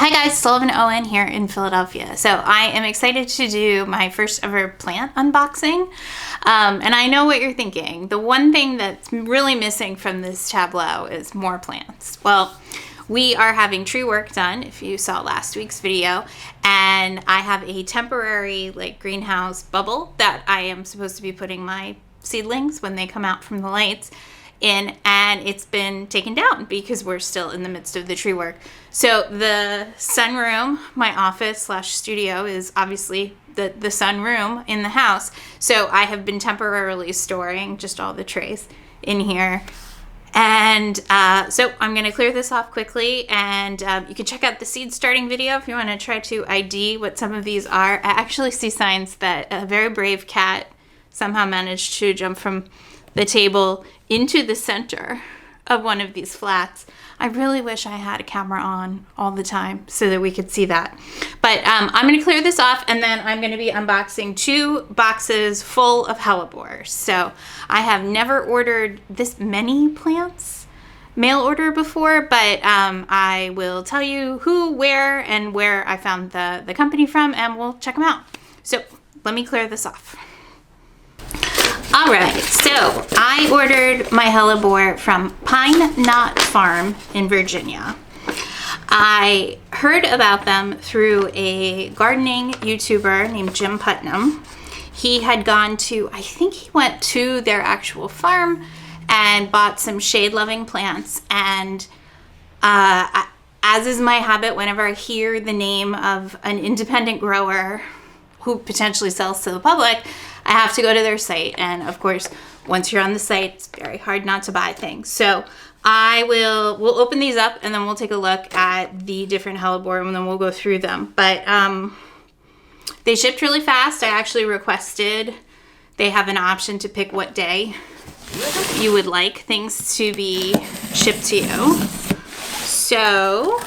Hi guys, Sullivan Owen here in Philadelphia. So I am excited to do my first ever plant unboxing. And I know what you're thinking. The one thing that's really missing from this tableau is more plants. Well, we are having tree work done, if you saw last week's video, and I have a temporary greenhouse bubble that I am supposed to be putting my seedlings when they come out from the lights in, and it's been taken down because we're still in the midst of the tree work. So the sunroom, my office / studio, is obviously the sunroom in the house. So I have been temporarily storing just all the trays in here. And so I'm going to clear this off quickly, and you can check out the seed starting video if you want to try to ID what some of these are. I actually see signs that a very brave cat somehow managed to jump from the table into the center of one of these flats. I really wish I had a camera on all the time so that we could see that. But I'm going to clear this off, and then I'm going to be unboxing 2 boxes full of hellebores. So I have never ordered this many plants mail order before, but I will tell you who, where, and where I found the company from, and we'll check them out. So let me clear this off. All right, so I ordered my hellebore from Pine Knot Farm in Virginia. I heard about them through a gardening YouTuber named Jim Putnam. He had gone to, I think he went to their actual farm and bought some shade-loving plants. And as is my habit, whenever I hear the name of an independent grower who potentially sells to the public, I have to go to their site. And of course, once you're on the site, it's very hard not to buy things. So we'll open these up, and then we'll take a look at the different hellebore, and then we'll go through them. But they shipped really fast. I actually requested, they have an option to pick what day you would like things to be shipped to you. So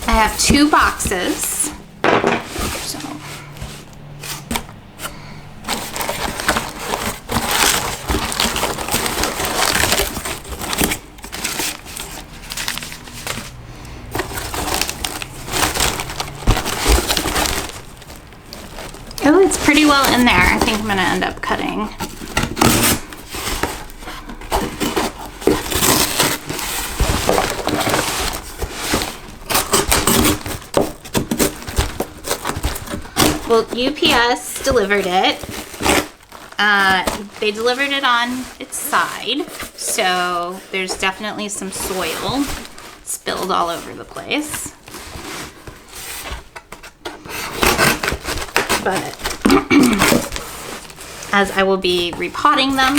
I have 2 boxes. So oh, it's pretty well in there. I think I'm going to end up cutting. Well, UPS delivered it. They delivered it on its side, so there's definitely some soil spilled all over the place. But as I will be repotting them,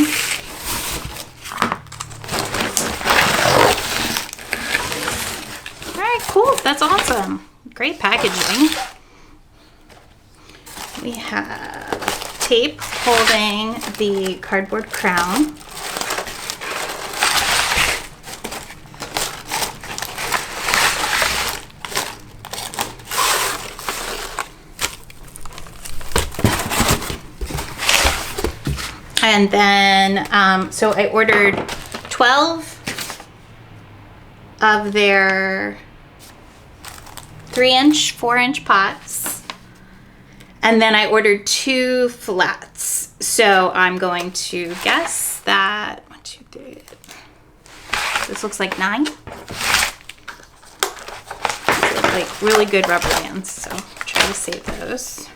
all right, cool, that's awesome. Great packaging. We have tape holding the cardboard crown. And then, so I ordered 12 of their 3-inch, 4-inch pots. And then I ordered 2 flats. So I'm going to guess that 1, 2, 3. This looks like 9. These look like really good rubber bands, so try to save those.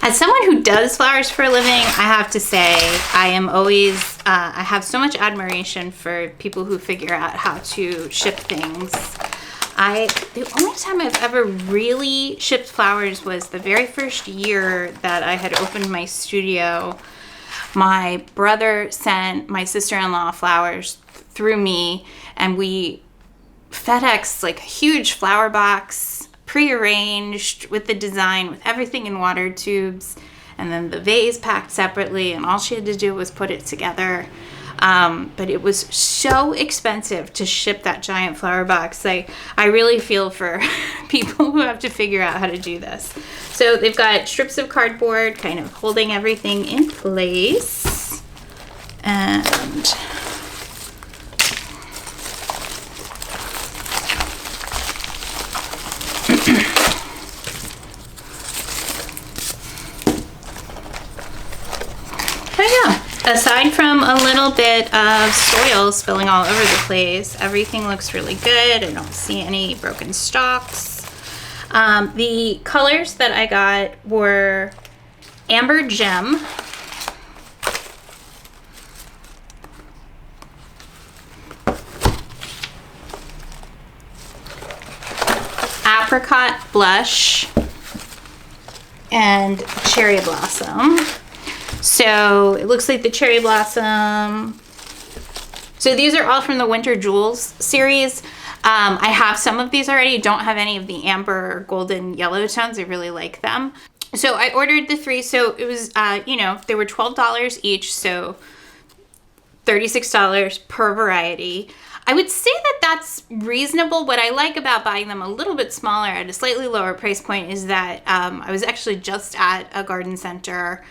As someone who does flowers for a living, I have to say I am always, I have so much admiration for people who figure out how to ship things. The only time I've ever really shipped flowers was the very first year that I had opened my studio. My brother sent my sister-in-law flowers through me, and we FedExed like a huge flower box, pre-arranged with the design, with everything in water tubes, and then the vase packed separately, and all she had to do was put it together. But it was so expensive to ship that giant flower box. I really feel for people who have to figure out how to do this. So they've got strips of cardboard kind of holding everything in place. And aside from a little bit of soil spilling all over the place, everything looks really good. I don't see any broken stalks. The colors that I got were Amber Gem, Apricot Blush, and Cherry Blossom. So it looks like the Cherry Blossom. So these are all from the Winter Jewels series. I have some of these already. Don't have any of the amber or golden yellow tones. I really like them. So I ordered the 3. So it was, you know, they were $12 each. So $36 per variety. I would say that that's reasonable. What I like about buying them a little bit smaller at a slightly lower price point is that I was actually just at a garden center,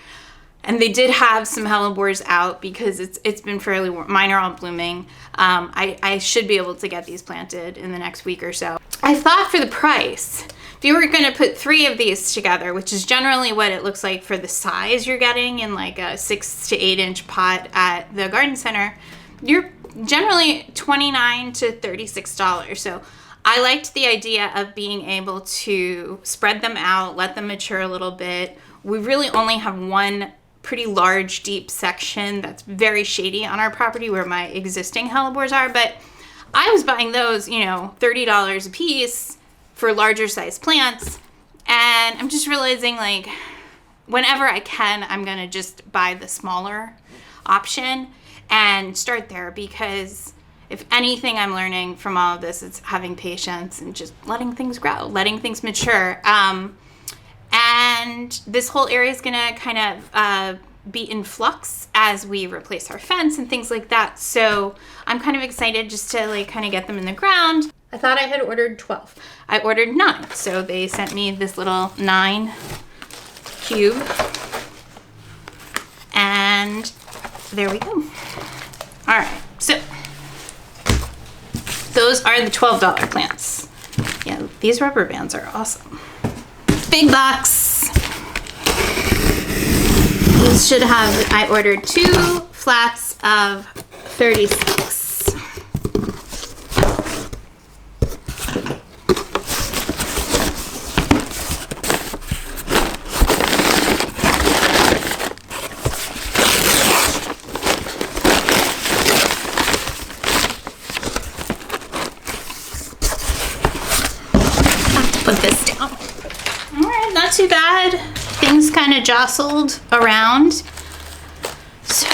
and they did have some hellebores out because it's been fairly warm. Mine are all blooming. I should be able to get these planted in the next week or so. I thought for the price, if you were going to put 3 of these together, which is generally what it looks like for the size you're getting in like a 6 to 8 inch pot at the garden center, you're generally $29 to $36. So I liked the idea of being able to spread them out, let them mature a little bit. We really only have one pretty large, deep section that's very shady on our property where my existing hellebores are, but I was buying those, you know, $30 a piece for larger size plants, and I'm just realizing, like, whenever I can, I'm gonna just buy the smaller option and start there, because if anything I'm learning from all of this, it's having patience and just letting things grow, letting things mature. And this whole area is gonna kind of be in flux as we replace our fence and things like that. So I'm kind of excited just to like kind of get them in the ground. I thought I had ordered 12. I ordered 9. So they sent me this little 9 cube. And there we go. All right, so those are the $12 plants. Yeah, these rubber bands are awesome. Big box. These should have, I ordered 2 flats of 36. Put this down. All right, not too bad. Things kind of jostled around. So,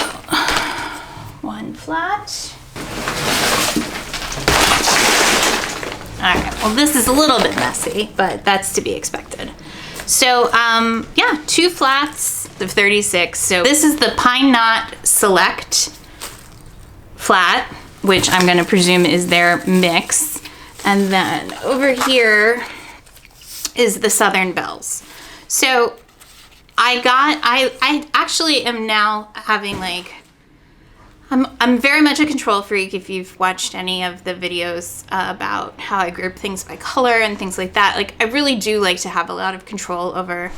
1 flat. All right, well, this is a little bit messy, but that's to be expected. So, yeah, 2 flats of 36. So this is the Pine Knot Select flat, which I'm gonna presume is their mix. And then over here is the Southern Bells. So I actually am now having like, I'm very much a control freak. If you've watched any of the videos about how I group things by color and things like that, like I really do like to have a lot of control over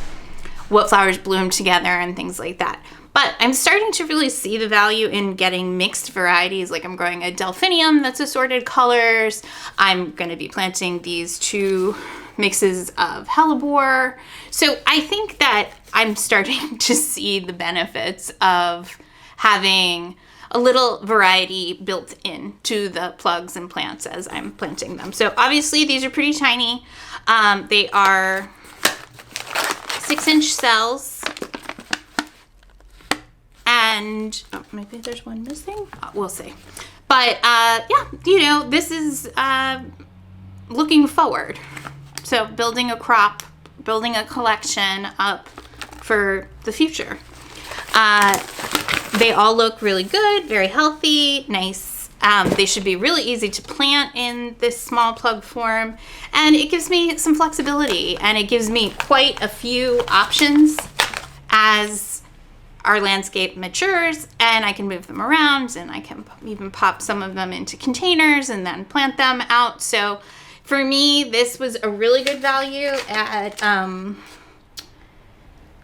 what flowers bloom together and things like that. But I'm starting to really see the value in getting mixed varieties. Like I'm growing a delphinium that's assorted colors. I'm gonna be planting these 2 mixes of hellebore. So I think that I'm starting to see the benefits of having a little variety built in to the plugs and plants as I'm planting them. So obviously these are pretty tiny. They are 6-inch cells. And oh, maybe there's one missing. We'll see. But yeah, you know, this is looking forward. So building a crop, building a collection up for the future. They all look really good, very healthy, nice. They should be really easy to plant in this small plug form, and it gives me some flexibility, and it gives me quite a few options as our landscape matures, and I can move them around, and I can even pop some of them into containers and then plant them out. So for me, this was a really good value at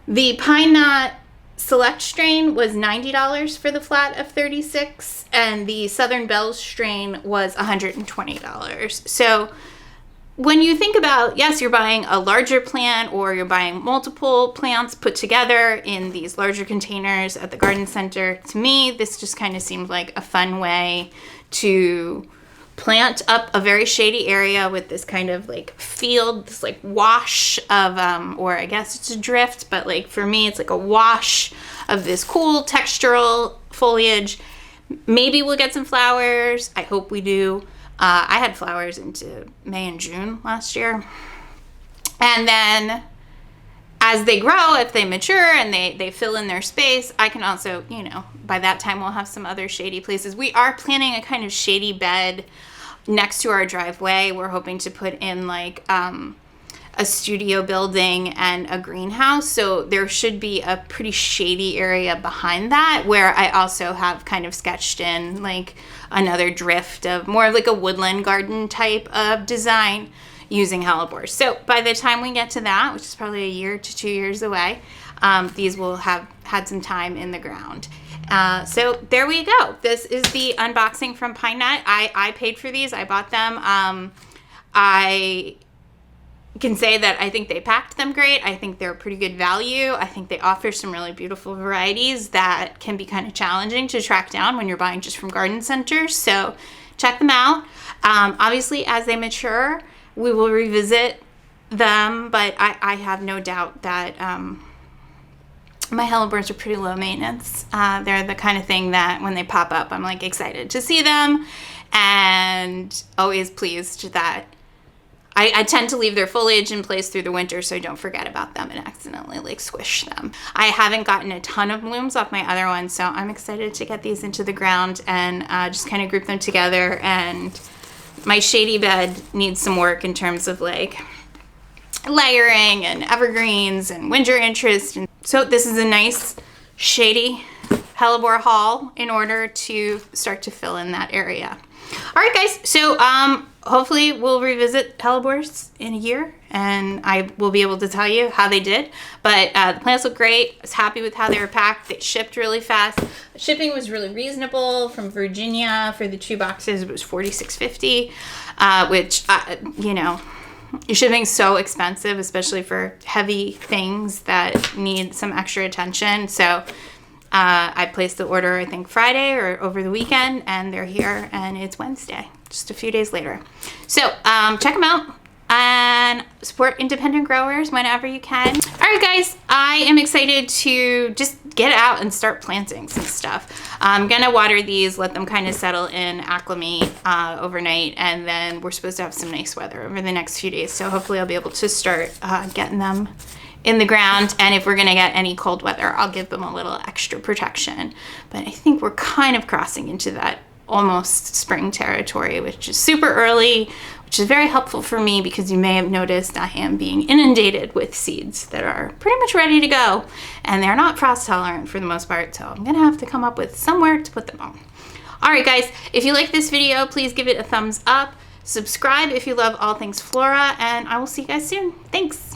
the Pine Knot Select strain was $90 for the flat of 36, and the Southern Bells strain was $120. So when you think about, yes, you're buying a larger plant or you're buying multiple plants put together in these larger containers at the garden center, to me, this just kind of seemed like a fun way to plant up a very shady area with this kind of like field, this like wash of, or I guess it's a drift, but like for me, it's like a wash of this cool textural foliage. Maybe we'll get some flowers. I hope we do. I had flowers into May and June last year. And then as they grow, if they mature and they fill in their space, I can also, you know, by that time we'll have some other shady places. We are planning a kind of shady bed next to our driveway. We're hoping to put in like a studio building and a greenhouse. So there should be a pretty shady area behind that, where I also have kind of sketched in like another drift of more of like a woodland garden type of design using hellebores. So by the time we get to that, which is probably a year to 2 years away, these will have had some time in the ground. So there we go. This is the unboxing from Pine Knot. I paid for these. I bought them. I can say that I think they packed them great. I think they're pretty good value. I think they offer some really beautiful varieties that can be kind of challenging to track down when you're buying just from garden centers. So check them out. Obviously, as they mature, we will revisit them, but I have no doubt that my hellebores are pretty low maintenance. They're the kind of thing that when they pop up, I'm like excited to see them, and always pleased that I tend to leave their foliage in place through the winter so I don't forget about them and accidentally like squish them. I haven't gotten a ton of blooms off my other ones, so I'm excited to get these into the ground and just kind of group them together. And my shady bed needs some work in terms of like layering and evergreens and winter interest. And so this is a nice shady hellebore haul in order to start to fill in that area. All right, guys. So hopefully we'll revisit hellebores in a year and I will be able to tell you how they did. But the plants look great. I was happy with how they were packed. They shipped really fast. The shipping was really reasonable from Virginia. For the 2 boxes, it was $46.50, which, you know, shipping's so expensive, especially for heavy things that need some extra attention. So I placed the order, I think, Friday or over the weekend, and they're here, and it's Wednesday, just a few days later. So check them out and support independent growers whenever you can. All right, guys, I am excited to just get out and start planting some stuff. I'm gonna water these, let them kind of settle in, acclimate overnight, and then we're supposed to have some nice weather over the next few days. So hopefully I'll be able to start getting them in the ground, and if we're gonna get any cold weather, I'll give them a little extra protection. But I think we're kind of crossing into that almost spring territory, which is super early, which is very helpful for me because you may have noticed I am being inundated with seeds that are pretty much ready to go, and they're not frost tolerant for the most part, so I'm gonna have to come up with somewhere to put them on. All right, guys, if you like this video, please give it a thumbs up, subscribe if you love all things flora, and I will see you guys soon. Thanks.